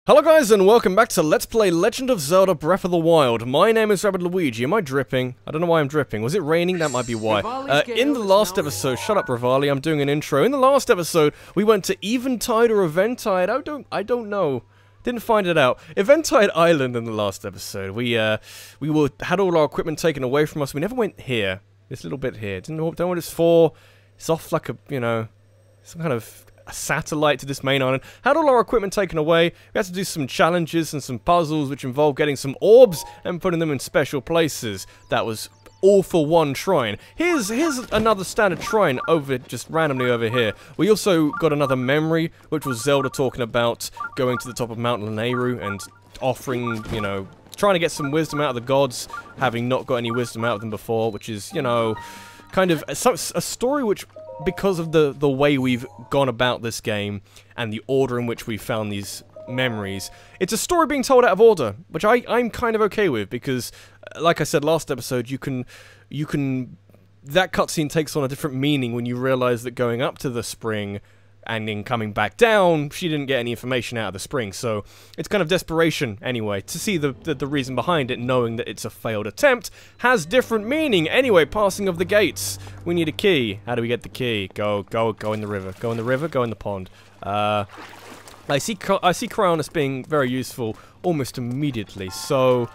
Hello guys and welcome back to Let's Play Legend of Zelda Breath of the Wild. My name is Rabbidluigi. Am I dripping? I don't know why I'm dripping. Was it raining? That might be why. In the last episode, shut up Rivali, I'm doing an intro. In the last episode, we went to Eventide or Eventide. I don't know. Didn't find it out. Eventide Island in the last episode. We had all our equipment taken away from us. We never went here. This little bit here. Don't know what it's for. It's off like a, you know, some kind of a satellite to this main island. Had all our equipment taken away. We had to do some challenges and some puzzles which involved getting some orbs and putting them in special places. That was all for one shrine. Here's another standard shrine over just randomly over here. We also got another memory, which was Zelda talking about going to the top of Mount Lanayru and offering, you know, trying to get some wisdom out of the gods, having not got any wisdom out of them before, which is, you know, kind of a story which, because of the way we've gone about this game and the order in which we found these memories, it's a story being told out of order, which I'm kind of okay with, because like I said last episode, you can that cutscene takes on a different meaning when you realize that going up to the spring and then coming back down, she didn't get any information out of the spring. So it's kind of desperation anyway. To see the reason behind it, knowing that it's a failed attempt, has different meaning. Anyway, passing of the gates. We need a key. How do we get the key? Go in the river. Go in the river, go in the pond. I see Cryonis being very useful almost immediately. So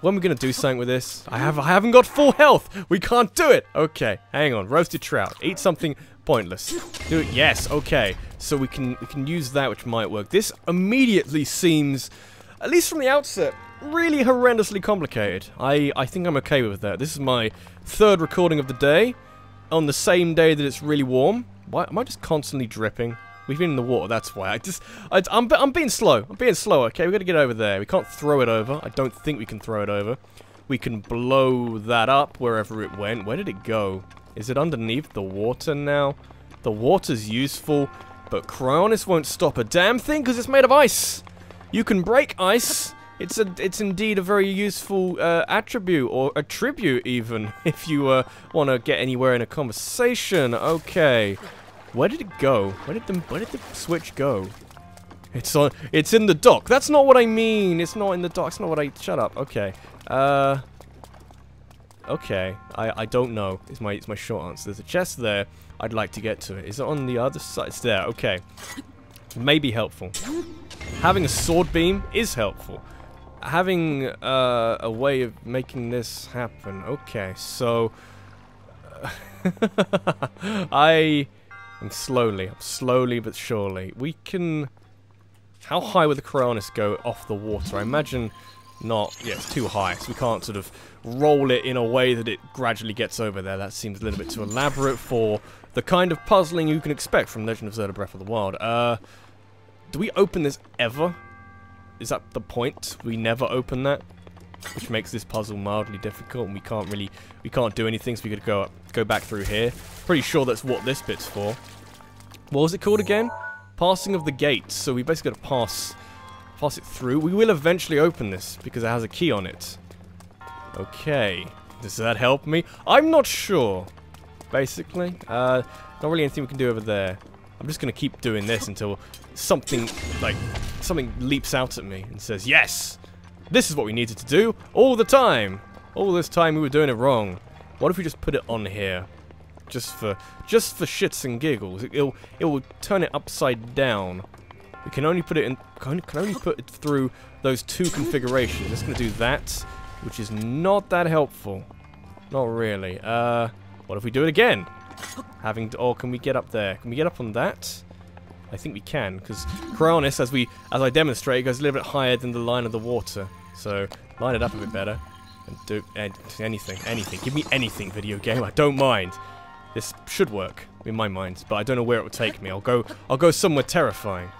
when we're gonna do something with this, I haven't got full health. We can't do it. Okay, hang on. Roasted trout. Eat something pointless. Do it. Yes. Okay. So we can use that, which might work. This immediately seems, at least from the outset, really horrendously complicated. I think I'm okay with that. This is my third recording of the day, on the same day that it's really warm. Why am I just constantly dripping? We've been in the water. That's why. I'm being slow. I'm being slow. Okay, we got to get over there. We can't throw it over. I don't think we can throw it over. We can blow that up wherever it went. Where did it go? Is it underneath the water now? The water's useful, but Cryonis won't stop a damn thing because it's made of ice. You can break ice. It's indeed a very useful attribute, or attribute even, if you want to get anywhere in a conversation. Okay, where did it go? Where did the switch go? It's in the dock. That's not what I mean. It's not in the dock. It's not what I. Shut up. Okay. Okay, I don't know, is my short answer. There's a chest there, I'd like to get to it. Is it on the other side? It's there, okay. May be helpful. Having a sword beam is helpful. Having a way of making this happen. Okay, so I'm slowly but surely. We can... How high would the Cryonis go off the water? I imagine not. Yeah, it's too high, so we can't sort of roll it in a way that it gradually gets over there. That seems a little bit too elaborate for the kind of puzzling you can expect from Legend of Zelda Breath of the Wild. Do we open this ever? Is that the point? We never open that? Which makes this puzzle mildly difficult, and we can't do anything, so we could go back through here. Pretty sure that's what this bit's for. What was it called again? Passing of the gates. So we basically got to pass it through. We will eventually open this because it has a key on it. Okay. Does that help me? I'm not sure. Basically. Not really anything we can do over there. I'm just going to keep doing this until something leaps out at me and says, yes! This is what we needed to do all the time! All this time we were doing it wrong. What if we just put it on here? Just for shits and giggles. It will turn it upside down. We can only put it in. Can only put it through those two configurations. Just gonna do that, which is not that helpful. Not really. What if we do it again? Or can we get up there? Can we get up on that? I think we can, because Cryonis, as I demonstrate, goes a little bit higher than the line of the water. So line it up a bit better, and do anything. Give me anything, video game. I don't mind. This should work in my mind, but I don't know where it will take me. I'll go somewhere terrifying.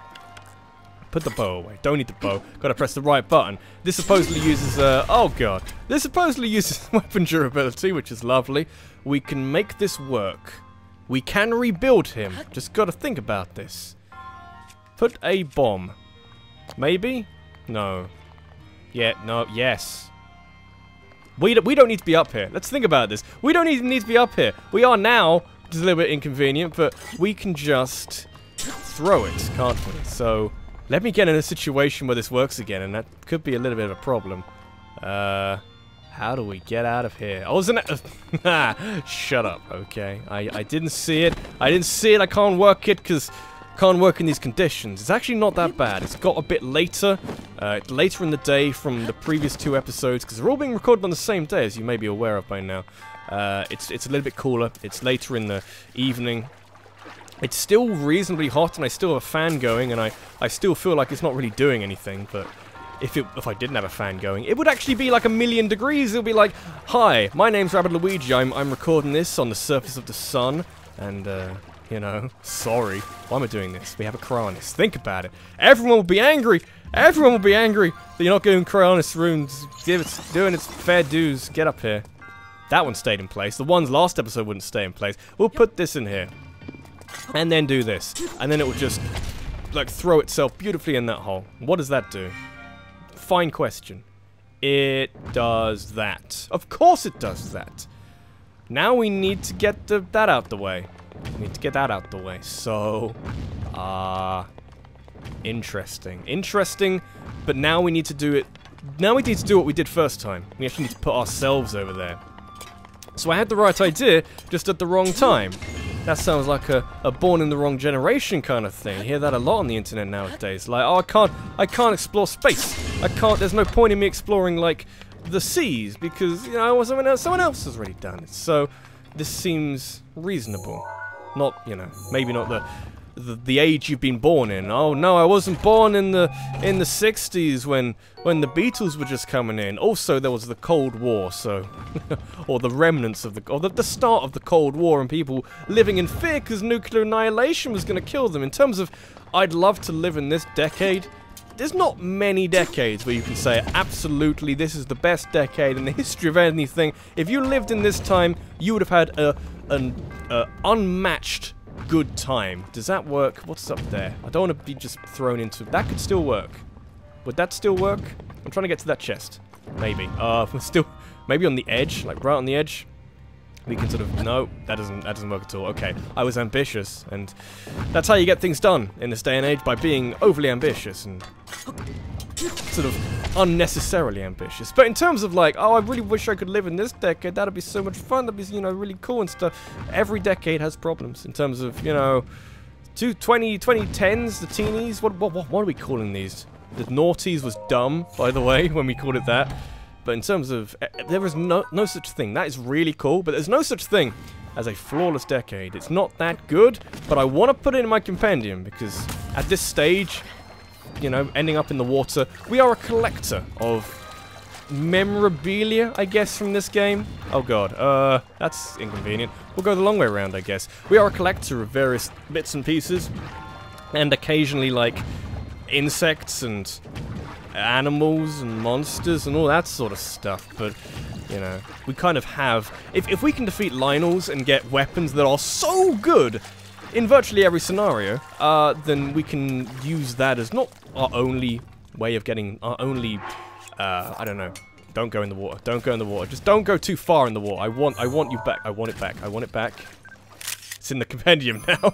Put the bow away. Don't need the bow. Gotta press the right button. This supposedly uses, oh god. This supposedly uses weapon durability, which is lovely. We can make this work. We can rebuild him. Just gotta think about this. Put a bomb. Maybe? No. Yeah, no, yes. We don't need to be up here. Let's think about this. We don't even need to be up here. We are now, which is a little bit inconvenient, but we can just throw it, can't we? So Let me get in a situation where this works again, and that could be a little bit of a problem. How do we get out of here? I was in a... Shut up, okay. I didn't see it. I didn't see it. I can't work it because can't work in these conditions. It's actually not that bad. It's got a bit later. Later in the day from the previous 2 episodes because they're all being recorded on the same day, as you may be aware of by now. It's a little bit cooler. It's later in the evening. It's still reasonably hot, and I still have a fan going, and I still feel like it's not really doing anything, but... If I didn't have a fan going, it would actually be like 1,000,000 degrees. It would be like, hi, my name's Rabbidluigi. I'm recording this on the surface of the sun, and you know, sorry. Why am I doing this? We have a Cryonis. Think about it. Everyone will be angry. Everyone will be angry that you're not doing Cryonis rooms. It's doing its fair dues. Get up here. That one stayed in place. The ones last episode wouldn't stay in place. We'll put this in here, and then do this, and then it will just like throw itself beautifully in that hole. What does that do? Fine question. It does that. Of course it does that. Now we need to get that out the way. We need to get that out the way. So, interesting. Interesting, but now we need to do it. Now we need to do what we did first time. We actually need to put ourselves over there. So I had the right idea, just at the wrong time. That sounds like a born in the wrong generation kind of thing. You hear that a lot on the internet nowadays. Like, oh, I can't explore space. There's no point in me exploring, like, the seas, because, you know, someone else has already done it. So, this seems reasonable. Not, you know, maybe not the age you've been born in. Oh no, I wasn't born in the 60s when the Beatles were just coming in. Also, there was the Cold War, so or the remnants of the start of the Cold War, and people living in fear because nuclear annihilation was going to kill them. In terms of, I'd love to live in this decade. There's not many decades where you can say absolutely this is the best decade in the history of anything. If you lived in this time, you would have had an unmatched good time. Does that work? What's up there? I don't want to be just thrown into... That could still work. Would that still work? I'm trying to get to that chest. Maybe. Still... Maybe on the edge, like right on the edge. We can sort of... No, that doesn't work at all. Okay, I was ambitious, and that's how you get things done in this day and age, by being overly ambitious and sort of unnecessarily ambitious. But in terms of like, oh, I really wish I could live in this decade, that'd be so much fun, that'd be, you know, really cool and stuff. Every decade has problems in terms of, you know, 2010s, the teenies, what are we calling these? The noughties was dumb, by the way, when we called it that. But in terms of, there is no such thing. That is really cool, but there's no such thing as a flawless decade. It's not that good, but I want to put it in my compendium, because at this stage, you know, ending up in the water, we are a collector of memorabilia, I guess, from this game. Oh god, that's inconvenient. We'll go the long way around, I guess. We are a collector of various bits and pieces, and occasionally, like, insects and animals and monsters and all that sort of stuff, but, you know, we kind of have... If we can defeat Lionels and get weapons that are so good in virtually every scenario, then we can use that as not our only way of getting... Our only... I don't know. Don't go in the water. Don't go in the water. Just don't go too far in the water. I want you back. I want it back. I want it back. It's in the compendium now.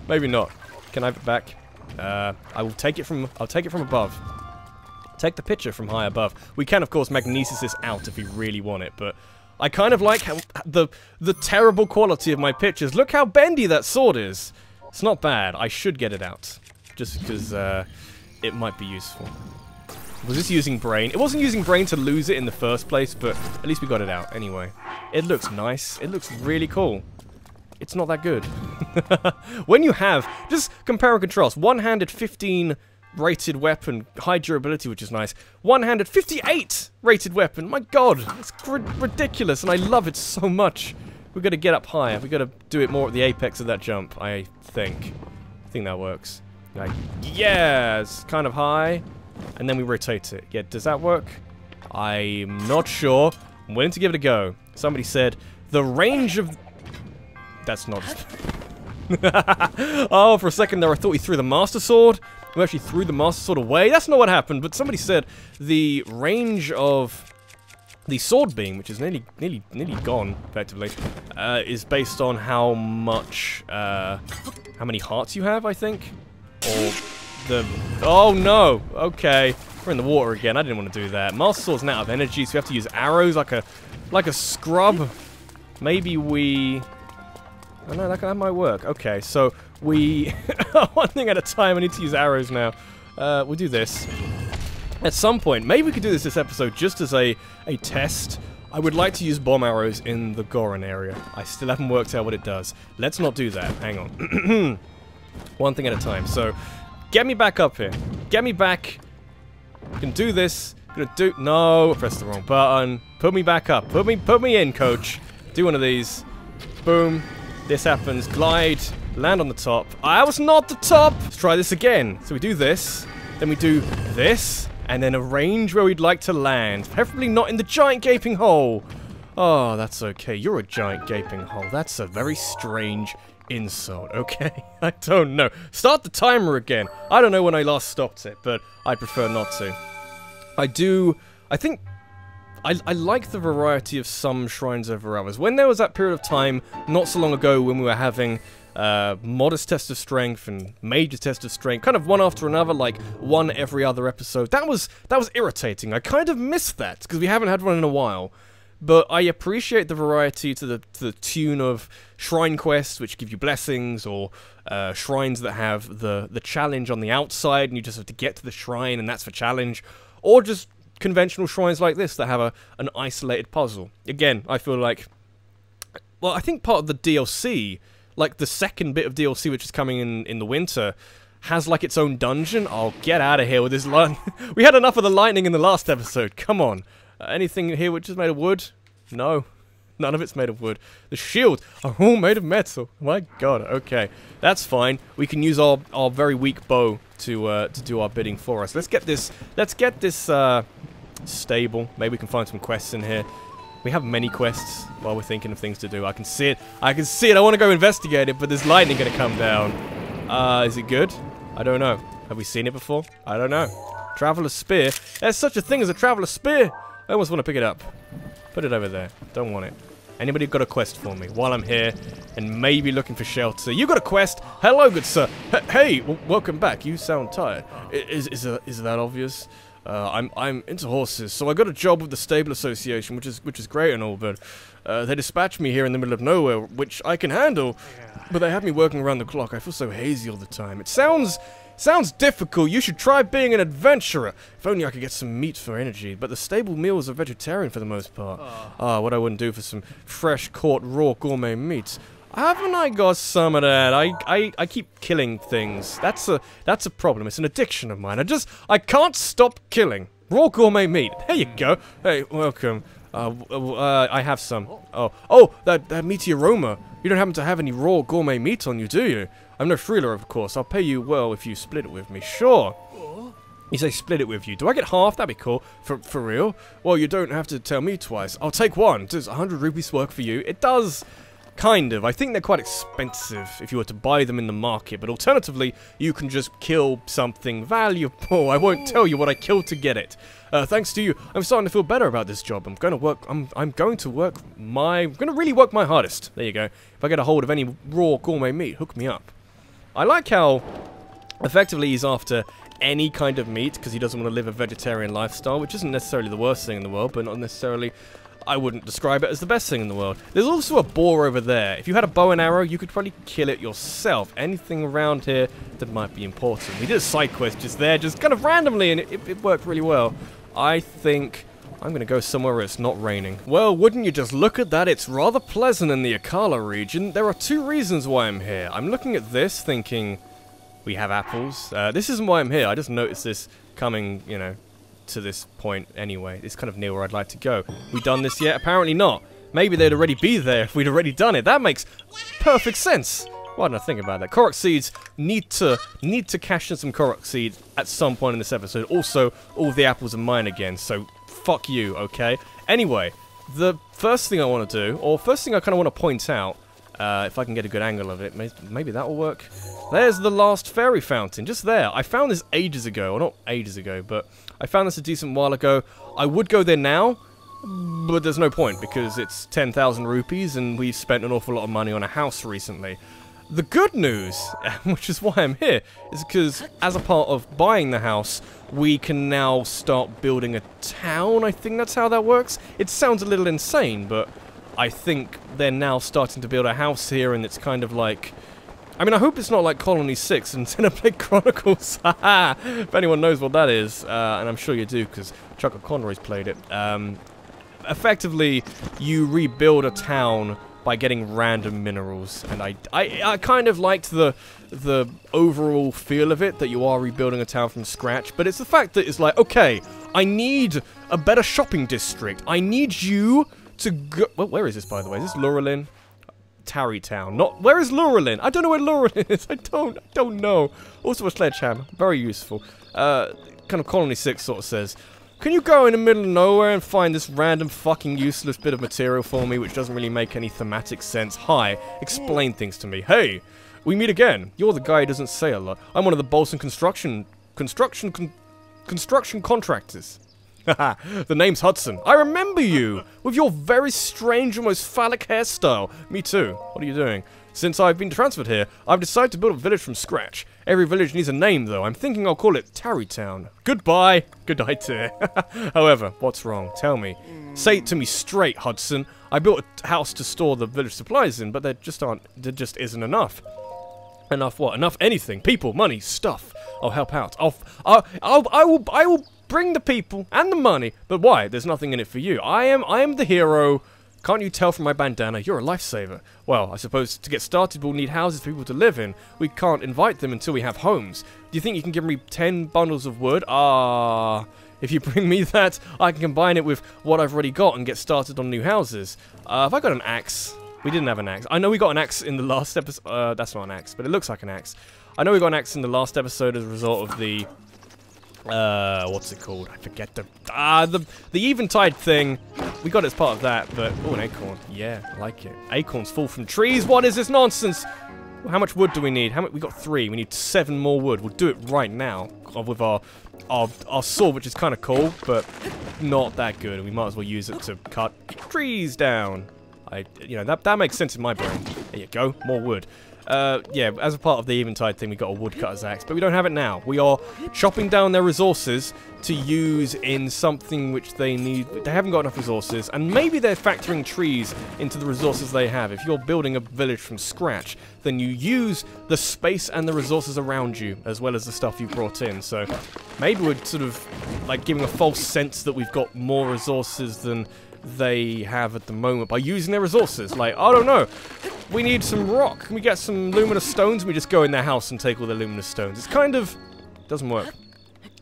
Maybe not. Can I have it back? I will take it from... I'll take it from above. Take the picture from high above. We can, of course, magnesis this out if we really want it, but I kind of like how the terrible quality of my pictures. Look how bendy that sword is. It's not bad. I should get it out, just because it might be useful. Was this using brain? It wasn't using brain to lose it in the first place, but at least we got it out anyway. It looks nice. It looks really cool. It's not that good. When you have, just compare and contrast, one-handed 15 rated weapon, high durability, which is nice. One-handed 58 rated weapon. My god, it's ridiculous, and I love it so much. We've got to get up higher. We've got to do it more at the apex of that jump, I think. I think that works. Like, yeah, it's kind of high, and then we rotate it. Yeah, does that work? I'm not sure. I'm willing to give it a go. Somebody said, the range of... That's not... Oh, for a second there I thought he threw the Master Sword. We actually threw the Master Sword away. That's not what happened, but somebody said the range of the Sword Beam, which is nearly gone, effectively, is based on how much, how many hearts you have, I think? Or Oh no! Okay. We're in the water again. I didn't want to do that. Master Sword's now out of energy, so we have to use arrows like a scrub. Maybe we... Oh no, that might work. Okay, so we... One thing at a time, I need to use arrows now. We'll do this. At some point, maybe we could do this episode just as a test. I would like to use bomb arrows in the Goron area. I still haven't worked out what it does. Let's not do that. Hang on. One thing at a time. So, get me back up here. Get me back. I can do this. No, press the wrong button. Put me back up. Put me in, coach. Do one of these. Boom. This happens. Glide. Land on the top. I was not the top. Let's try this again. So we do this. Then we do this. And then arrange where we'd like to land. Preferably not in the giant gaping hole. Oh, that's okay. You're a giant gaping hole. That's a very strange insult, okay? I don't know. Start the timer again. I don't know when I last stopped it, but I prefer not to. I think I like the variety of some shrines over others. When there was that period of time, not so long ago, when we were having modest test of strength and major test of strength, kind of one after another, like one every other episode, that was irritating. I kind of missed that, because we haven't had one in a while. But I appreciate the variety to the tune of shrine quests, which give you blessings, or shrines that have the challenge on the outside, and you just have to get to the shrine, and that's the challenge, or just conventional shrines like this that have an isolated puzzle. Again, I feel like, well, I think part of the DLC, like the second bit of DLC which is coming in the winter, has like its own dungeon. Oh, get out of here with this line. We had enough of the lightning in the last episode. Come on. Anything here which is made of wood? No. None of it's made of wood. The shield are all made of metal. My god, okay. That's fine. We can use our very weak bow to do our bidding for us. Let's get this stable. Maybe we can find some quests in here. We have many quests while we're thinking of things to do. I can see it. I can see it. I want to go investigate it, but there's lightning going to come down. Is it good? I don't know. Have we seen it before? I don't know. Traveler's Spear. There's such a thing as a Traveler's Spear. I almost want to pick it up. Put it over there. Don't want it. Anybody got a quest for me while I'm here and maybe looking for shelter? You got a quest? Hello, good sir. Hey, welcome back. You sound tired. Is that obvious? I'm into horses, so I got a job with the Stable Association, which is great and all, but they dispatched me here in the middle of nowhere, which I can handle, but they have me working around the clock. I feel so hazy all the time. It sounds difficult. You should try being an adventurer. If only I could get some meat for energy, but the stable meals are vegetarian for the most part. What I wouldn't do for some fresh caught raw gourmet meat. Haven't I got some of that? I keep killing things. That's a problem. It's an addiction of mine. I can't stop killing raw gourmet meat. There you go. Hey, welcome. I have some. Oh, that meaty aroma. You don't happen to have any raw gourmet meat on you, do you? I'm no freeler, of course. I'll pay you well if you split it with me. Sure. You say split it with you. Do I get half? That'd be cool. For real? Well, you don't have to tell me twice. I'll take one. Does 100 rupees work for you? It does. Kind of. I think they're quite expensive if you were to buy them in the market, but alternatively, you can just kill something valuable. I won't tell you what I killed to get it. Thanks to you, I'm starting to feel better about this job. I'm going to really work my hardest. There you go. If I get a hold of any raw gourmet meat, hook me up. I like how effectively he's after any kind of meat because he doesn't want to live a vegetarian lifestyle, which isn't necessarily the worst thing in the world, but not necessarily, I wouldn't describe it as the best thing in the world. There's also a boar over there. If you had a bow and arrow, you could probably kill it yourself. Anything around here that might be important. We did a side quest just there, just kind of randomly, and it worked really well. I think I'm going to go somewhere where it's not raining. Well, wouldn't you just look at that? It's rather pleasant in the Akala region. There are two reasons why I'm here. I'm looking at this thinking, we have apples. This isn't why I'm here. I just noticed this coming, you know, to this point anyway. It's kind of near where I'd like to go. We done this yet? Apparently not. Maybe they'd already be there if we'd already done it. That makes perfect sense. Why didn't I think about that? Korok seeds need to cash in some Korok seeds at some point in this episode. Also, all the apples are mine again, so fuck you, okay? Anyway, the first thing I want to do, or first thing I kind of want to point out, if I can get a good angle of it, maybe that will work. There's the last fairy fountain, just there. I found this ages ago, or not ages ago, but I found this a decent while ago. I would go there now, but there's no point, because it's 10,000 rupees, and we've spent an awful lot of money on a house recently. The good news, which is why I'm here, is because as a part of buying the house, we can now start building a town. I think that's how that works. It sounds a little insane, but I think they're now starting to build a house here, and it's kind of like... I mean, I hope it's not like Colony 6 and Xenoblade Chronicles. Haha! If anyone knows what that is, and I'm sure you do, because Chuck Conroy's played it. Effectively, you rebuild a town by getting random minerals, and I kind of liked the overall feel of it, that you are rebuilding a town from scratch, but it's the fact that it's like, okay, I need a better shopping district. I need you to go... Well, where is this, by the way? Is this Lurelin? Tarrytown. Not... Where is Lurelin? I don't know where Lurelin is. I don't know. Also a sledgehammer. Very useful. Kind of Colony 6 sort of says, can you go in the middle of nowhere and find this random fucking useless bit of material for me which doesn't really make any thematic sense? Hi, explain things to me. Hey, we meet again. You're the guy who doesn't say a lot. I'm one of the Bolson construction contractors. Haha, the name's Hudson. I remember you! With your very strange, almost phallic hairstyle. Me too. What are you doing? Since I've been transferred here, I've decided to build a village from scratch. Every village needs a name, though. I'm thinking I'll call it Tarrytown. Goodbye. Good night, dear. However, what's wrong? Tell me. Say it to me straight, Hudson. I built a house to store the village supplies in, but there just isn't enough. Enough what? Enough anything. People, money, stuff. I'll help out. I will bring the people and the money. But why? There's nothing in it for you. I am the hero. Can't you tell from my bandana? You're a lifesaver. Well, I suppose to get started we'll need houses for people to live in. We can't invite them until we have homes. Do you think you can give me 10 bundles of wood? Ah, if you bring me that, I can combine it with what I've already got and get started on new houses. Have I got an axe? We didn't have an axe. I know we got an axe in the last episode. That's not an axe, but it looks like an axe. I know we got an axe in the last episode as a result of the... what's it called? I forget the Eventide thing. We got it as part of that, but... Oh, an acorn. Yeah, I like it. Acorns fall from trees? What is this nonsense? How much wood do we need? We got 3. We need 7 more wood. We'll do it right now with our sword, which is kind of cool, but not that good. We might as well use it to cut trees down. You know, that makes sense in my brain. There you go. More wood. Yeah, as a part of the Eventide thing, we got a woodcutter's axe, but we don't have it now. We are chopping down their resources to use in something which they need. They haven't got enough resources, and maybe they're factoring trees into the resources they have. If you're building a village from scratch, then you use the space and the resources around you, as well as the stuff you brought in. So maybe we're sort of like giving a false sense that we've got more resources than they have at the moment by using their resources. Like, I don't know, we need some rock. Can we get some luminous stones? We just go in their house and take all the luminous stones. It's kind of... doesn't work,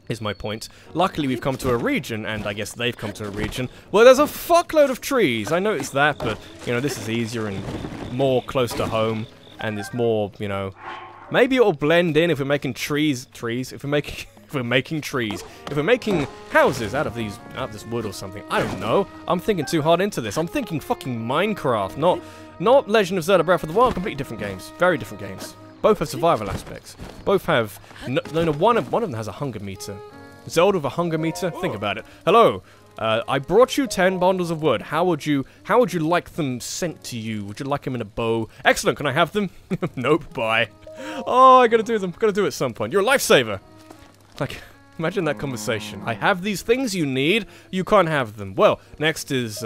is my point. Luckily, we've come to a region, and I guess they've come to a region, where there's a fuckload of trees. I noticed that, but, you know, this is easier and more close to home, and it's more, you know... Maybe it'll blend in if we're making trees, if we're making... If we're making trees, if we're making houses out of this wood or something, I don't know. I'm thinking too hard into this. I'm thinking fucking Minecraft, not Legend of Zelda Breath of the Wild. Completely different games, very different games. Both have survival aspects. Both have no. One of them has a hunger meter. Zelda with a hunger meter. Think about it. Hello. I brought you 10 bundles of wood. How would you like them sent to you? Would you like them in a bow? Excellent. Can I have them? Nope. Bye. Oh, I gotta do them. Gotta do it at some point. You're a lifesaver. Like, imagine that conversation. I have these things you need, you can't have them. Well, next is,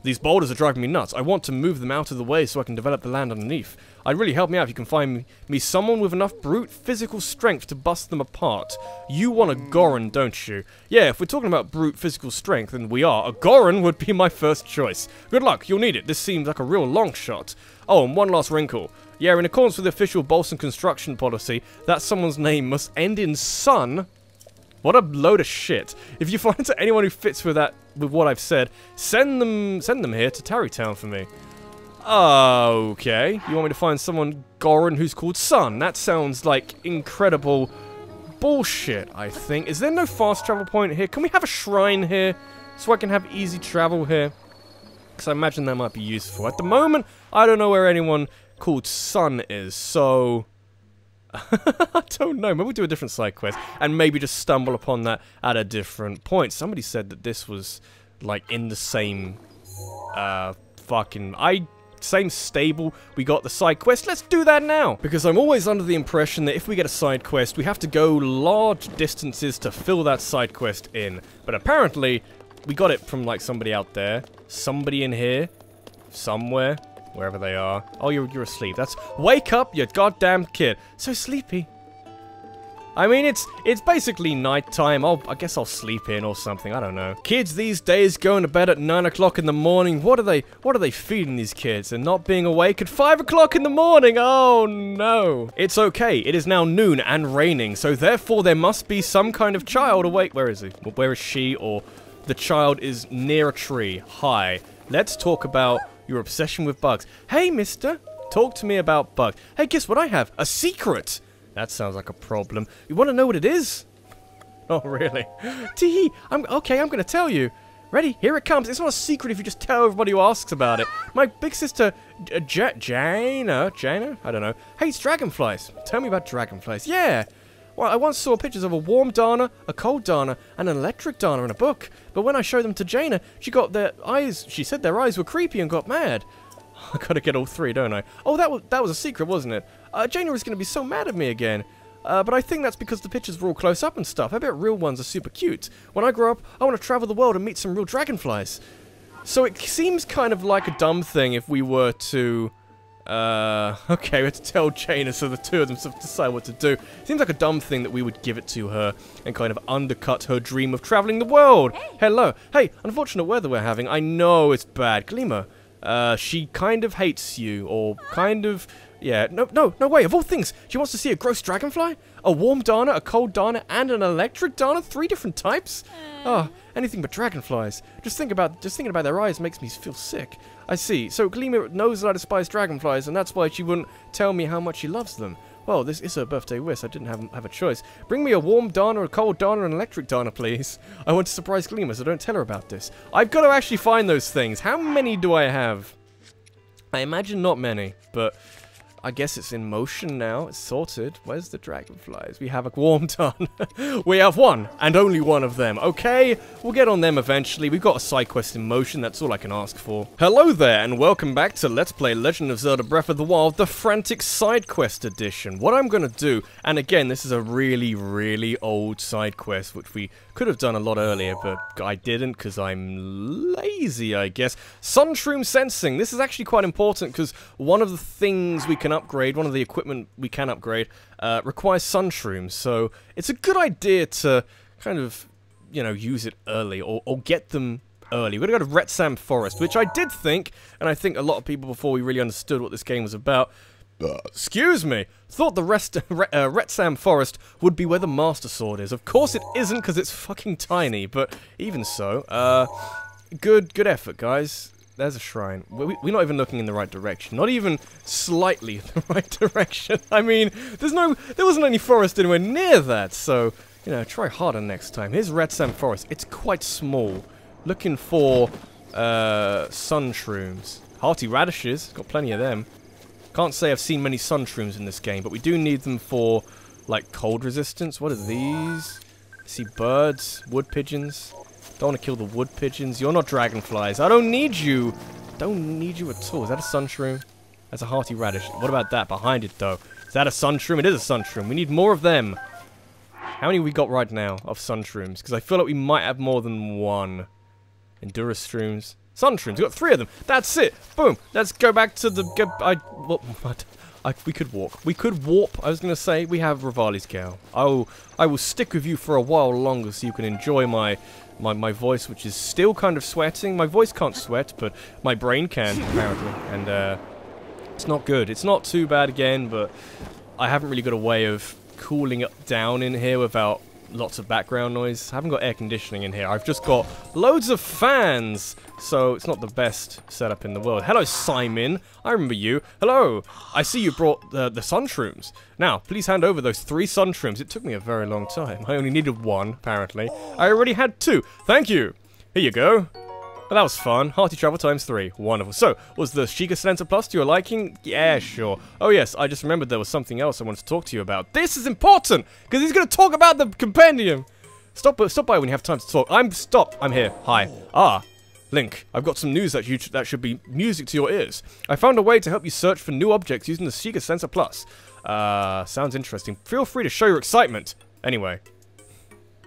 these boulders are driving me nuts. I want to move them out of the way so I can develop the land underneath. I'd really help me out if you can find me someone with enough brute physical strength to bust them apart. You want a Goron, don't you? Yeah, if we're talking about brute physical strength, and we are, a Goron would be my first choice. Good luck, you'll need it. This seems like a real long shot. Oh, and one last wrinkle. Yeah, in accordance with the official Bolson construction policy, that someone's name must end in son. What a load of shit. If you find anyone who fits with what I've said, send them here to Tarrytown for me. Okay. You want me to find someone Goron who's called Sun? That sounds like incredible bullshit, I think. Is there no fast travel point here? Can we have a shrine here so I can have easy travel here? Because I imagine that might be useful. At the moment, I don't know where anyone called Sun is, so... I don't know. Maybe we'll do a different side quest and maybe just stumble upon that at a different point. Somebody said that this was, like, in the same, fucking... same stable we got the side quest. Let's do that now! Because I'm always under the impression that if we get a side quest, we have to go large distances to fill that side quest in. But apparently, we got it from, like, somebody out there. Somebody in here. Somewhere. Wherever they are. Oh, you're asleep. That's... Wake up, you goddamn kid. So sleepy. I mean, it's basically nighttime. I guess I'll sleep in or something. I don't know. Kids these days going to bed at 9 o'clock in the morning. What are they feeding these kids? And not being awake at 5 o'clock in the morning. Oh, no. It's okay. It is now noon and raining. So therefore, there must be some kind of child awake. Where is he? Where is she? Or the child is near a tree. Hi. Let's talk about your obsession with bugs. Hey, mister. Talk to me about bugs. Hey, guess what I have? A secret. That sounds like a problem. You want to know what it is? Oh, really? Tee-hee. I'm gonna tell you. Ready? Here it comes. It's not a secret if you just tell everybody who asks about it. My big sister, Jana? I don't know. Hates dragonflies. Tell me about dragonflies. Yeah. Well, I once saw pictures of a warm darner, a cold darner, and an electric darner in a book. But when I showed them to Jana, she said their eyes were creepy and got mad. I gotta get all three, don't I? Oh, that was a secret, wasn't it? Jana is gonna be so mad at me again. But I think that's because the pictures were all close up and stuff. I bet real ones are super cute. When I grow up, I want to travel the world and meet some real dragonflies. So it seems kind of like a dumb thing if we were to... okay, we have to tell Jana so the two of them decide what to do. Seems like a dumb thing that we would give it to her and kind of undercut her dream of traveling the world. Hey. Hello. Hey, unfortunate weather we're having. I know it's bad. Gleamer. She kind of hates you, or kind of... Yeah, no way, of all things, she wants to see a gross dragonfly? A warm darner, a cold darner, and an electric darner? 3 different types? Oh, anything but dragonflies. Just thinking about their eyes makes me feel sick. I see, so Gleamer knows that I despise dragonflies, and that's why she wouldn't tell me how much she loves them. Well, this is her birthday wish, I didn't have a choice. Bring me a warm darner, a cold darner, and an electric darner, please. I want to surprise Gleamer, so don't tell her about this. I've got to actually find those things. How many do I have? I imagine not many, but... I guess it's in motion now. It's sorted. Where's the dragonflies? We have a warm darner. We have one, and only one of them. Okay, we'll get on them eventually. We've got a side quest in motion. That's all I can ask for. Hello there, and welcome back to Let's Play Legend of Zelda Breath of the Wild, the Frantic Side Quest Edition. What I'm going to do, and again, this is a really, really old side quest, which we could have done a lot earlier, but I didn't because I'm lazy, I guess. Sunshroom Sensing. This is actually quite important because one of the things we can upgrade, one of the equipment we can upgrade, requires sunshrooms. So it's a good idea to kind of, you know, use it early or get them early. We're going to go to Retsam Forest, which I did think, and I think a lot of people before we really understood what this game was about, excuse me, thought the Retsam Forest would be where the Master Sword is. Of course it isn't because it's fucking tiny, but even so, good effort, guys. There's a shrine. We're not even looking in the right direction. Not even slightly the right direction. I mean, there wasn't any forest anywhere near that, so, you know, try harder next time. Here's Retsam Forest. It's quite small. Looking for, sunshrooms. Hearty radishes. Got plenty of them. Can't say I've seen many sunshrooms in this game, but we do need them for, like, cold resistance. What are these? I see birds, wood pigeons. Don't want to kill the wood pigeons. You're not dragonflies. I don't need you. Don't need you at all. Is that a sunshroom? That's a hearty radish. What about that behind it, though? Is that a sunshroom? It is a sunshroom. We need more of them. How many we got right now of sunshrooms? Because I feel like we might have more than one. Enduroshrooms. Sunshrooms. We got 3 of them. That's it. Boom. Let's go back to the... we could walk. We could warp. I was going to say, we have Rivali's Gale. I will stick with you for a while longer so you can enjoy my voice, which is still kind of sweating. My voice can't sweat, but my brain can, apparently. And, it's not good. It's not too bad again, but I haven't really got a way of cooling it down in here without lots of background noise. I haven't got air conditioning in here. I've just got loads of fans, so it's not the best setup in the world. Hello, Simon. I remember you. Hello. I see you brought the sunshrooms. Now, please hand over those 3 sunshrooms. It took me a very long time. I only needed 1, apparently. I already had 2. Thank you. Here you go. Well, that was fun. Hearty travel times 3. Wonderful. So, was the Sheikah Silencer Plus to your liking? Yeah, sure. Oh, yes, I just remembered there was something else I wanted to talk to you about. This is important, because he's going to talk about the compendium. Stop by when you have time to talk. I'm here. Hi. Ah. Link, I've got some news that should be music to your ears. I found a way to help you search for new objects using the Sheikah Sensor Plus. Sounds interesting. Feel free to show your excitement. Anyway.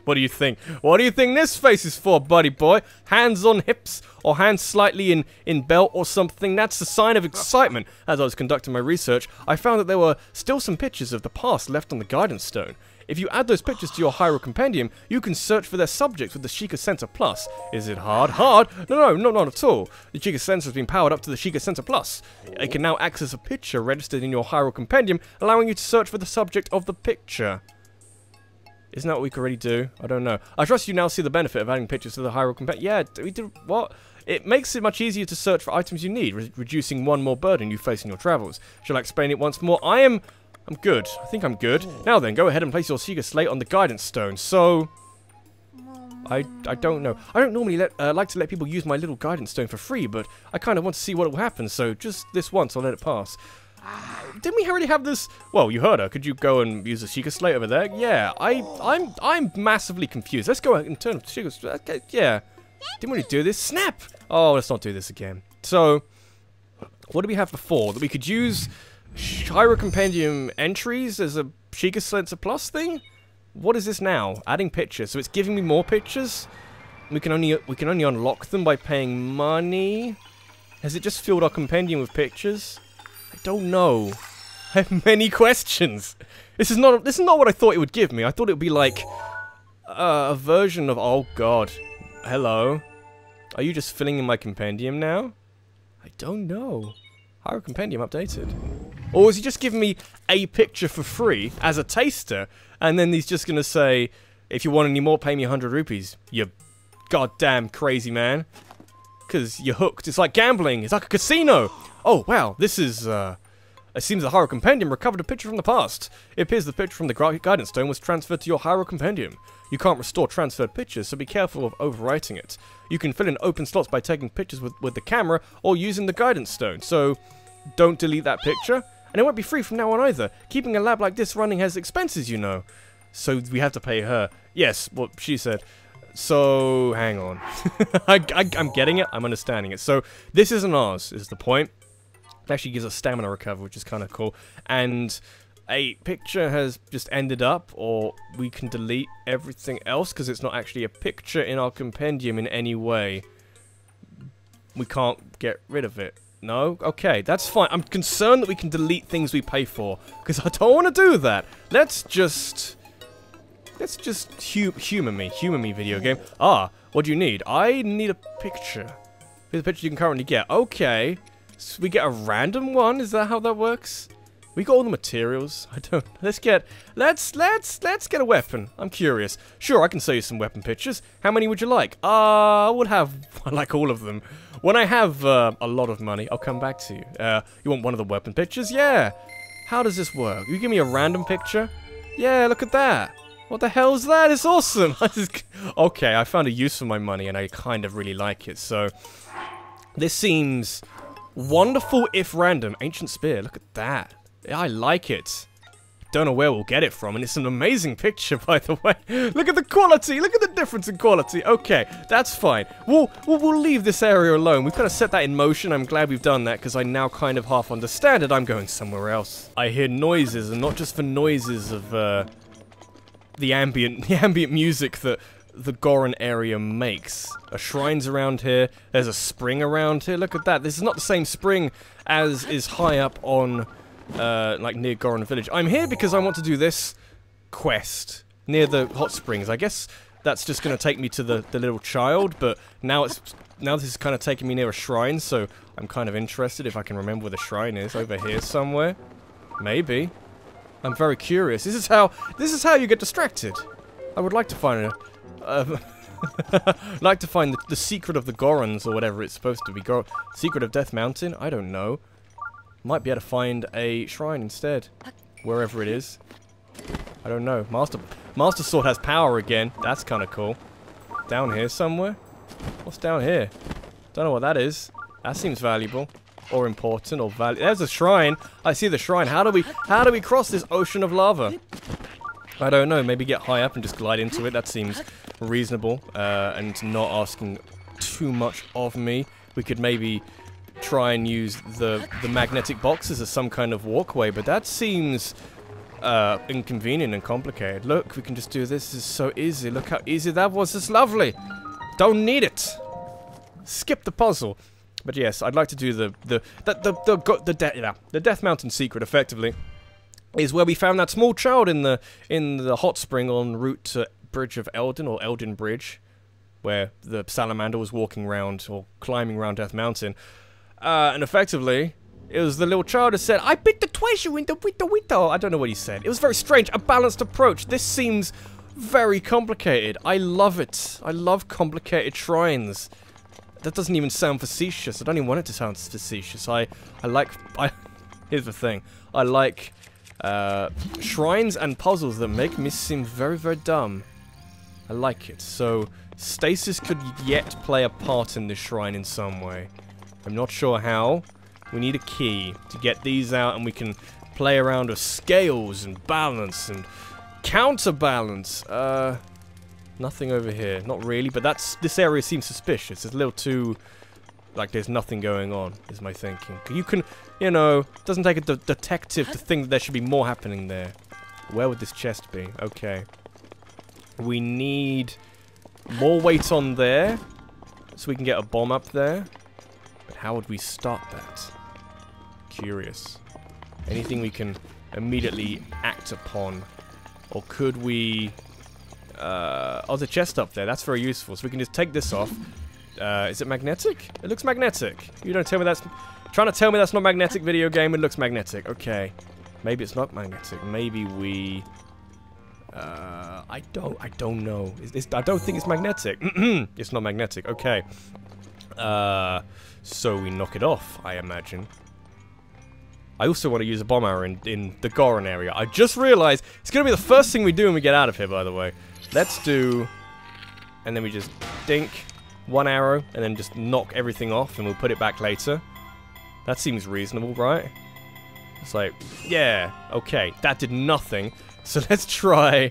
What do you think? What do you think this face is for, buddy boy? Hands on hips, or hands slightly in belt or something? That's a sign of excitement. As I was conducting my research, I found that there were still some pictures of the past left on the guidance stone. If you add those pictures to your Hyrule Compendium, you can search for their subjects with the Sheikah Sensor Plus. Is it hard? Hard? No, not at all. The Sheikah Sensor has been powered up to the Sheikah Sensor Plus. It can now access a picture registered in your Hyrule Compendium, allowing you to search for the subject of the picture. Isn't that what we could already do? I don't know. I trust you now see the benefit of adding pictures to the Hyrule Compendium. Yeah, we did what? It makes it much easier to search for items you need, reducing one more burden you face in your travels. Shall I explain it once more? I'm good. I think I'm good. Now then, go ahead and place your Sheikah Slate on the guidance stone. So, I don't know. I don't normally like to let people use my little guidance stone for free, but I kind of want to see what will happen. So just this once, I'll let it pass. Didn't we already have this? Well, you heard her. Could you go and use the Sheikah Slate over there? Yeah, I'm massively confused. Let's go and turn Sheikah Slate. Okay, yeah. Didn't we do this? Snap! Oh, let's not do this again. So, what did we have before? That we could use Hyrule Compendium entries as a Sheikah Sensor Plus thing? What is this now? Adding pictures. So it's giving me more pictures? We can only unlock them by paying money? Has it just filled our compendium with pictures? I don't know. I have many questions. This is not what I thought it would give me. I thought it would be like a version of, oh god. Hello. Are you just filling in my compendium now? I don't know. Hyrule Compendium updated. Or is he just giving me a picture for free as a taster, and then he's just gonna say, if you want any more, pay me 100 rupees. You goddamn crazy man. Because you're hooked. It's like gambling. It's like a casino. Oh, wow. This is, it seems the Hyrule Compendium recovered a picture from the past. It appears the picture from the guidance stone was transferred to your Hyrule Compendium. You can't restore transferred pictures, so be careful of overwriting it. You can fill in open slots by taking pictures with the camera or using the guidance stone, so don't delete that picture. And it won't be free from now on either. Keeping a lab like this running has expenses, you know. So we have to pay her. Yes, what she said. So, hang on. I'm getting it. I'm understanding it. So, this isn't ours, is the point. It actually gives us stamina recovery, which is kind of cool. And a picture has just ended up, or we can delete everything else, because it's not actually a picture in our compendium in any way. We can't get rid of it. No? Okay, that's fine. I'm concerned that we can delete things we pay for, because I don't want to do that. Let's just humor me, video game. Ah, what do you need? I need a picture. Here's a picture you can currently get. Okay, so we get a random one. Is that how that works? We got all the materials. I don't. Let's get a weapon. I'm curious. Sure, I can sell you some weapon pictures. How many would you like? I would have like all of them. When I have a lot of money, I'll come back to you. You want one of the weapon pictures? Yeah. How does this work? You give me a random picture? Yeah, look at that. What the hell is that? It's awesome! Okay, I found a use for my money, and I kind of really like it, so... This seems wonderful, if random. Ancient Spear, look at that. I like it. Don't know where we'll get it from, and it's an amazing picture, by the way. Look at the quality! Look at the difference in quality! Okay, that's fine. We'll leave this area alone. We've kind of set that in motion. I'm glad we've done that, because I now kind of half understand it. I'm going somewhere else. I hear noises, and not just for noises of, the ambient music that the Goron area makes. A shrine's around here. There's a spring around here. Look at that. This is not the same spring as is high up on, like near Goron Village. I'm here because I want to do this quest near the hot springs. I guess that's just going to take me to the little child, but now this is kind of taking me near a shrine, so I'm kind of interested if I can remember where the shrine is. Over here somewhere? Maybe. I'm very curious. This is how you get distracted. I would like to find the secret of the Gorons, or whatever it's supposed to be. Secret of Death Mountain? I don't know. Might be able to find a shrine instead. Wherever it is. I don't know. Master Sword has power again. That's kind of cool. Down here somewhere? What's down here? Don't know what that is. That seems valuable. Or important, or value. There's a shrine. I see the shrine. How do we cross this ocean of lava? I don't know. Maybe get high up and just glide into it. That seems reasonable, and not asking too much of me. We could maybe try and use the magnetic boxes as some kind of walkway, but that seems inconvenient and complicated. Look, we can just do this. This is so easy. Look how easy that was. It's lovely. Don't need it. Skip the puzzle. But yes, I'd like to do the Death Mountain secret effectively. Is where we found that small child in the hot spring en route to Bridge of Elden, or Elden Bridge, where the salamander was walking around or climbing around Death Mountain, and effectively it was the little child who said, "I picked the treasure in the window." I don't know what he said. It was very strange. A balanced approach. This seems very complicated. I love it. I love complicated shrines. That doesn't even sound facetious. I don't even want it to sound facetious. Here's the thing. I like shrines and puzzles that make me seem very, very dumb. I like it. So, stasis could yet play a part in this shrine in some way. I'm not sure how. We need a key to get these out, and we can play around with scales and balance and counterbalance. Nothing over here. Not really, but this area seems suspicious. It's a little too... like there's nothing going on, is my thinking. You can, you know, doesn't take a detective to think that there should be more happening there. Where would this chest be? Okay. We need more weight on there, so we can get a bomb up there. But how would we start that? Curious. Anything we can immediately act upon? Or could we... oh, there's a chest up there. That's very useful. So we can just take this off. Is it magnetic? It looks magnetic. You don't tell me that's... trying to tell me that's not magnetic, video game. It looks magnetic. Okay. Maybe it's not magnetic. Maybe we... I don't know. I don't think it's magnetic. It's not magnetic. Okay. So we knock it off, I imagine. I also want to use a bomb arrow in the Goron area. I just realized it's going to be the first thing we do when we get out of here, by the way. Let's do... and then we just dink one arrow and then just knock everything off and we'll put it back later. That seems reasonable, right? It's like, yeah, okay, that did nothing. So let's try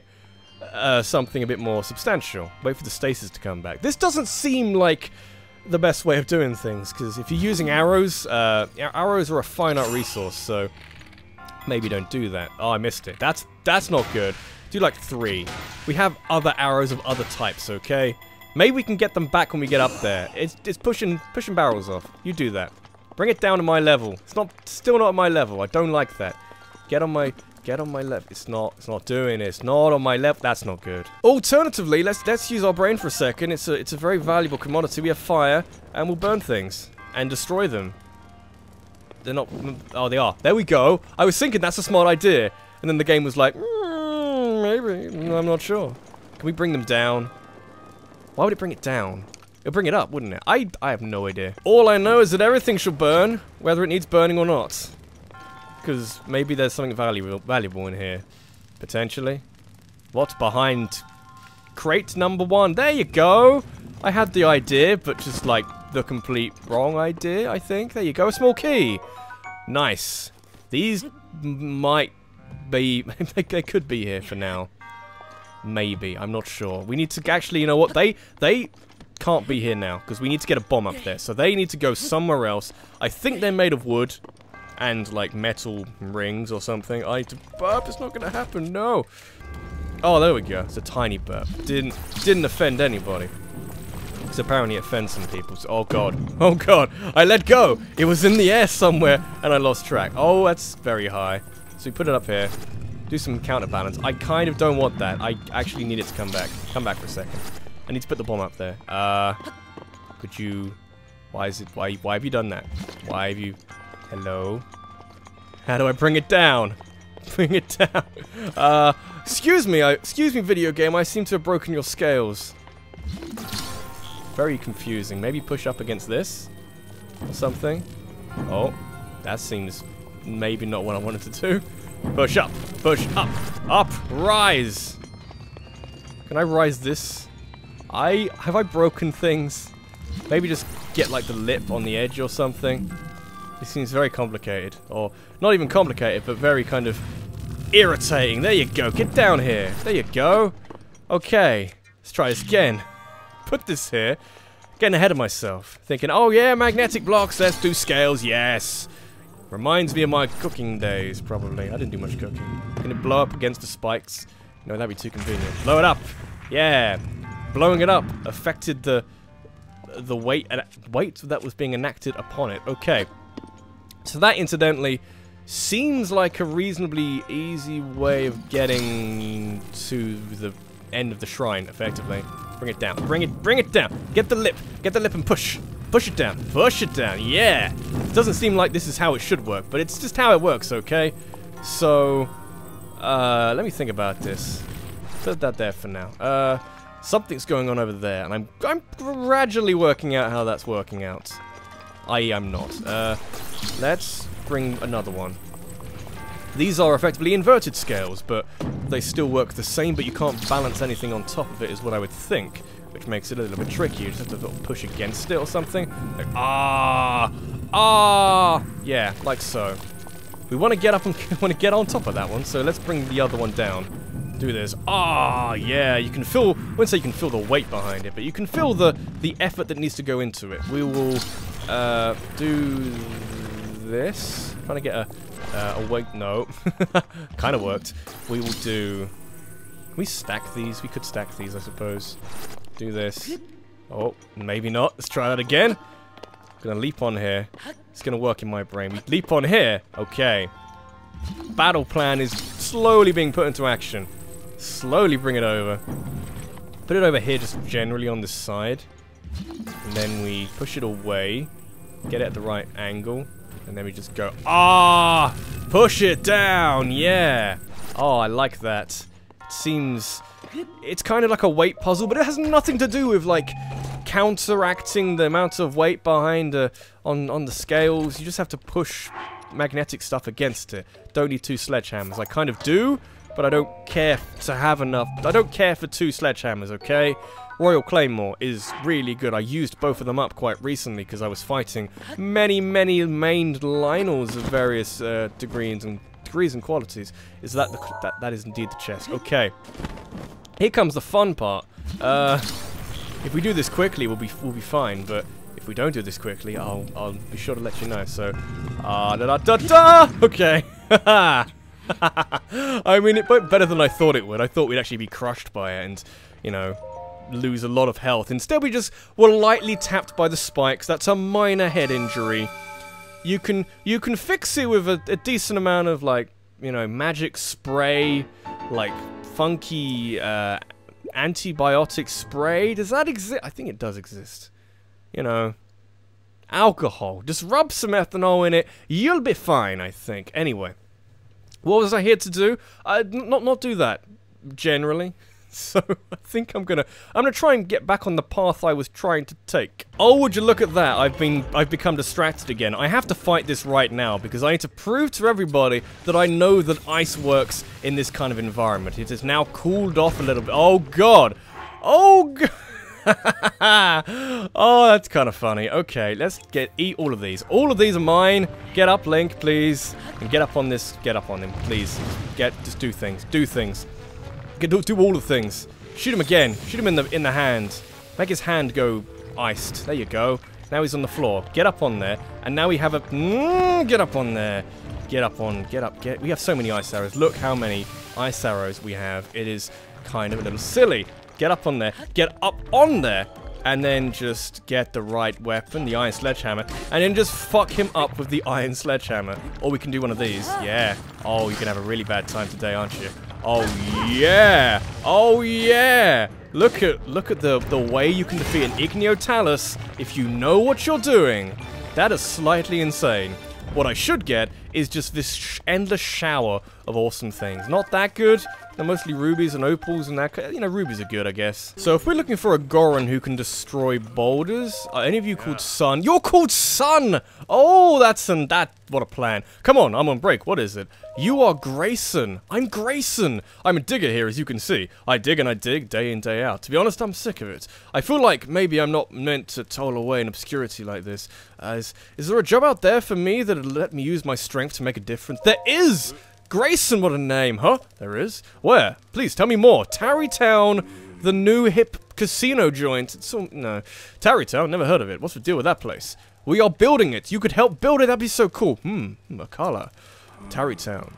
something a bit more substantial. Wait for the stasis to come back. This doesn't seem like the best way of doing things, because if you're using arrows, arrows are a finite resource, so maybe don't do that. Oh, I missed it. That's not good. Do like 3. We have other arrows of other types, okay? Maybe we can get them back when we get up there. It's pushing barrels off. You do that. Bring it down to my level. Still not at my level. I don't like that. Get on my level. It's not doing it. It's not on my level. That's not good. Alternatively, let's use our brain for a second. It's a very valuable commodity. We have fire, and we'll burn things and destroy them. They're not. Oh, they are. There we go. I was thinking that's a smart idea, and then the game was like, maybe. I'm not sure. Can we bring them down? Why would it bring it down? It'll bring it up, wouldn't it? I have no idea. All I know is that everything should burn, whether it needs burning or not. Because maybe there's something valuable in here. Potentially. What's behind crate number 1? There you go! I had the idea, but just like the complete wrong idea, I think. There you go, a small key! Nice. These might be... they could be here for now. Maybe, I'm not sure. We need to actually, you know what? They can't be here now, because we need to get a bomb up there. So they need to go somewhere else. I think they're made of wood. And, like, metal rings or something. Burp, it's not gonna happen, no! Oh, there we go. It's a tiny burp. Didn't offend anybody. Because apparently it offends some people. So, oh, God. Oh, God. I let go! It was in the air somewhere, and I lost track. Oh, that's very high. So we put it up here. Do some counterbalance. I kind of don't want that. I actually need it to come back. Come back for a second. I need to put the bomb up there. Could you... Why have you done that? Why have you... Hello? How do I bring it down? Bring it down. Excuse me, video game. I seem to have broken your scales. Very confusing. Maybe push up against this? Or something? Oh, that seems maybe not what I wanted to do. Push up, up, rise. Can I rise this? Have I broken things? Maybe just get like the lip on the edge or something. It seems very complicated. Or, not even complicated, but very kind of irritating. There you go. Get down here. There you go. Okay. Let's try this again. Put this here. Getting ahead of myself. Thinking, oh yeah, magnetic blocks, let's do scales, yes. Reminds me of my cooking days, probably. I didn't do much cooking. Can it blow up against the spikes? No, that'd be too convenient. Blow it up! Yeah! Blowing it up affected the weight that was being enacted upon it. Okay. So that, incidentally, seems like a reasonably easy way of getting to the end of the shrine, effectively. Bring it down. Bring it down! Get the lip and push! Push it down. Push it down. Yeah! It doesn't seem like this is how it should work, but it's just how it works, okay? So, let me think about this. Put that there for now. Something's going on over there, and I'm gradually working out how that's working out. I.e., I'm not. Let's bring another one. These are effectively inverted scales, but they still work the same, but you can't balance anything on top of it, is what I would think. Which makes it a little bit tricky. You just have to sort of push against it or something. Like, yeah, like so. We want to get up and want to get on top of that one, so let's bring the other one down. Do this. Yeah, you can feel, I wouldn't say you can feel the weight behind it, but you can feel the effort that needs to go into it. We will do this. Trying to get a weight. No, kind of worked. We will do. Can we stack these? We could stack these, I suppose. Do this. Oh, maybe not. Let's try that again. I'm gonna leap on here. It's gonna work in my brain. We leap on here. Okay. Battle plan is slowly being put into action. Slowly bring it over. Put it over here, just generally on this side. And then we push it away. Get it at the right angle. And then we just go, push it down, yeah. Oh, I like that. It seems, it's kind of like a weight puzzle, but it has nothing to do with, like, counteracting the amount of weight behind, on the scales. You just have to push magnetic stuff against it. Don't need two sledgehammers. I kind of do, but I don't care to have enough. I don't care for two sledgehammers, okay? Royal Claymore is really good. I used both of them up quite recently because I was fighting many maned Lionels of various degrees and qualities. Is that that is indeed the chest? Okay. Here comes the fun part. If we do this quickly, we'll be fine. But if we don't do this quickly, I'll be sure to let you know. So, okay. I mean, it went better than I thought it would. I thought we'd actually be crushed by it, and you know, lose a lot of health. Instead, we just were lightly tapped by the spikes. That's a minor head injury. You can fix it with a decent amount of, like, you know, magic spray, like funky antibiotic spray. Does that exist? I think it does exist. You know, alcohol. Just rub some ethanol in it. You'll be fine, I think. Anyway, what was I here to do? Not do that generally. So I think I'm gonna try and get back on the path I was trying to take. Oh, would you look at that? I've become distracted again. I have to fight this right now because I need to prove to everybody that I know that ice works in this kind of environment. It has now cooled off a little bit. Oh god. Oh god. Oh, that's kind of funny. Okay, let's eat all of these. All of these are mine. Get up, Link, please. And get up on this. Get up on him, please. Just do things. Do things. Do all the things. Shoot him again. Shoot him in the hand. Make his hand go iced. There you go. Now he's on the floor. Get up on there. And now we have a... get up on there. Get up on... Get up. We have so many ice arrows. Look how many ice arrows we have. It is kind of a little silly. Get up on there. Get up on there. And then just get the right weapon, the iron sledgehammer, and then just fuck him up with the iron sledgehammer. Or we can do one of these. Yeah. Oh, you're gonna have a really bad time today, aren't you? Oh yeah! Oh yeah! Look at the way you can defeat an Igneo if you know what you're doing. That is slightly insane. What I should get is just this endless shower of awesome things. Not that good. They're mostly rubies and opals and that. You know, rubies are good, I guess. So if we're looking for a Goron who can destroy boulders, are any of you called Sun? You're called Sun! Oh, what a plan. Come on, I'm on break. What is it? You are Grayson. I'm Grayson. I'm a digger here, as you can see. I dig and I dig day in, day out. To be honest, I'm sick of it. I feel like maybe I'm not meant to toil away in obscurity like this. Is there a job out there for me that'll let me use my strength to make a difference? There is! Grayson, what a name, huh? There is. Where? Please, tell me more. Tarrytown, the new hip casino joint. It's all, no. Tarrytown, never heard of it. What's the deal with that place? We are building it. You could help build it. That'd be so cool. Akala. Tarrytown.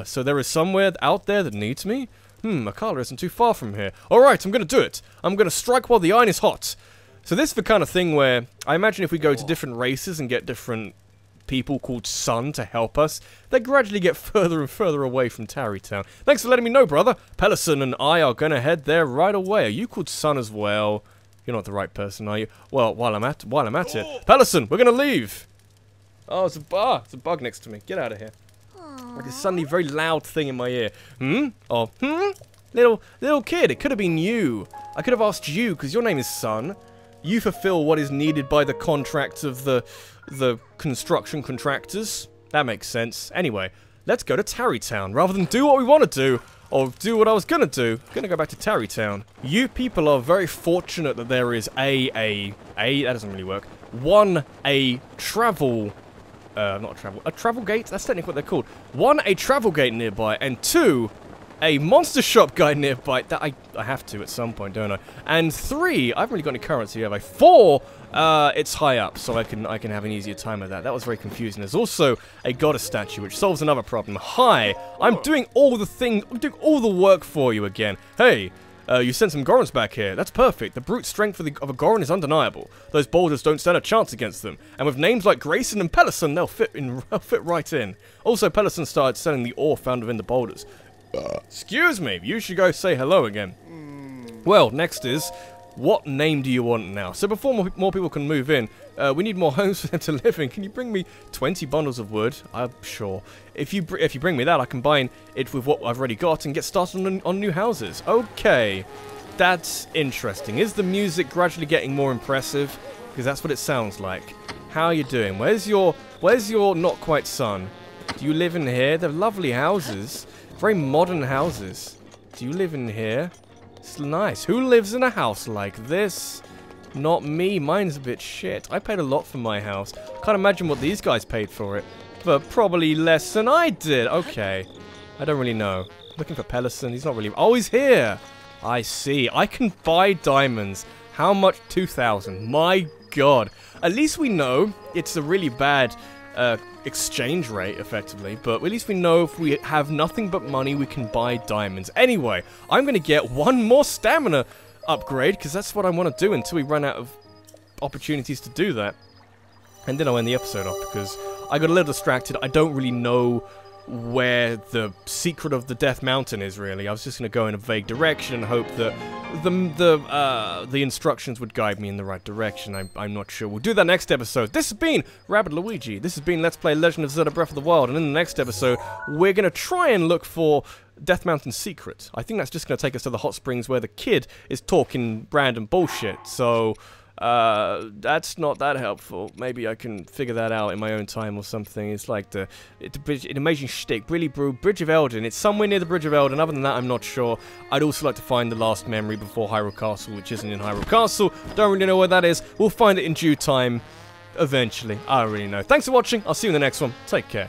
So there is somewhere out there that needs me? Akala isn't too far from here. Alright, I'm gonna do it. I'm gonna strike while the iron is hot. So this is the kind of thing where, I imagine if we go to different races and get different people called Sun to help us, they gradually get further and further away from Tarrytown. Thanks for letting me know, brother. Pellison and I are gonna head there right away. Are you called Sun as well? You're not the right person, are you? Well, while I'm at it. Pellison, we're gonna leave. Oh, it's a bar. It's a bug next to me. Get out of here. Like a suddenly very loud thing in my ear. Little kid, it could have been you. I could have asked you, because your name is Sun. You fulfill what is needed by the contracts of the construction contractors. That makes sense. Anyway, let's go to Tarrytown. Rather than do what we want to do, or do what I was going to do, I'm going to go back to Tarrytown. You people are very fortunate that there is that doesn't really work. A travel gate? That's technically what they're called. 1, a travel gate nearby, and 2, a monster shop guy nearby. That I have to at some point, don't I? And 3, I haven't really got any currency, have I? 4, it's high up, so I can have an easier time with that. That was very confusing. There's also a goddess statue, which solves another problem. Hi, I'm doing all the things, I'm doing all the work for you again. Hey, you sent some Gorons back here. That's perfect. The brute strength of a Goron is undeniable. Those boulders don't stand a chance against them. And with names like Grayson and Pellison, they'll fit right in. Also, Pellison started selling the ore found within the boulders. Excuse me, you should go say hello again. Well, next is, what name do you want now? So before more people can move in, we need more homes for them to live in. Can you bring me 20 bundles of wood? Sure. If you bring me that, I combine it with what I've already got and get started on new houses. Okay, that's interesting. Is the music gradually getting more impressive? Because that's what it sounds like. How are you doing? Where's your not quite son? Do you live in here? They're lovely houses. Very modern houses. Do you live in here? It's nice. Who lives in a house like this? Not me. Mine's a bit shit. I paid a lot for my house. Can't imagine what these guys paid for it. But probably less than I did. Okay. I don't really know. Looking for Pellison. He's not really... Oh, he's here. I see. I can buy diamonds. How much? 2,000. My God. At least we know it's a really bad... exchange rate, effectively, but at least we know if we have nothing but money, we can buy diamonds. Anyway, I'm going to get one more stamina upgrade, because that's what I want to do until we run out of opportunities to do that. And then I'll end the episode off, because I got a little distracted. I don't really know where the secret of the Death Mountain is, really. I was just going to go in a vague direction and hope that the instructions would guide me in the right direction. I'm not sure. We'll do that next episode. This has been Rabbidluigi. This has been Let's Play Legend of Zelda Breath of the Wild. And in the next episode, we're going to try and look for Death Mountain's secret. I think that's just going to take us to the hot springs where the kid is talking random bullshit. So... that's not that helpful. Maybe I can figure that out in my own time or something. It's like an amazing shtick. Brilly Brew, Bridge of Eldin. It's somewhere near the Bridge of Eldin. Other than that, I'm not sure. I'd also like to find the last memory before Hyrule Castle, which isn't in Hyrule Castle. Don't really know where that is. We'll find it in due time. Eventually. I don't really know. Thanks for watching. I'll see you in the next one. Take care.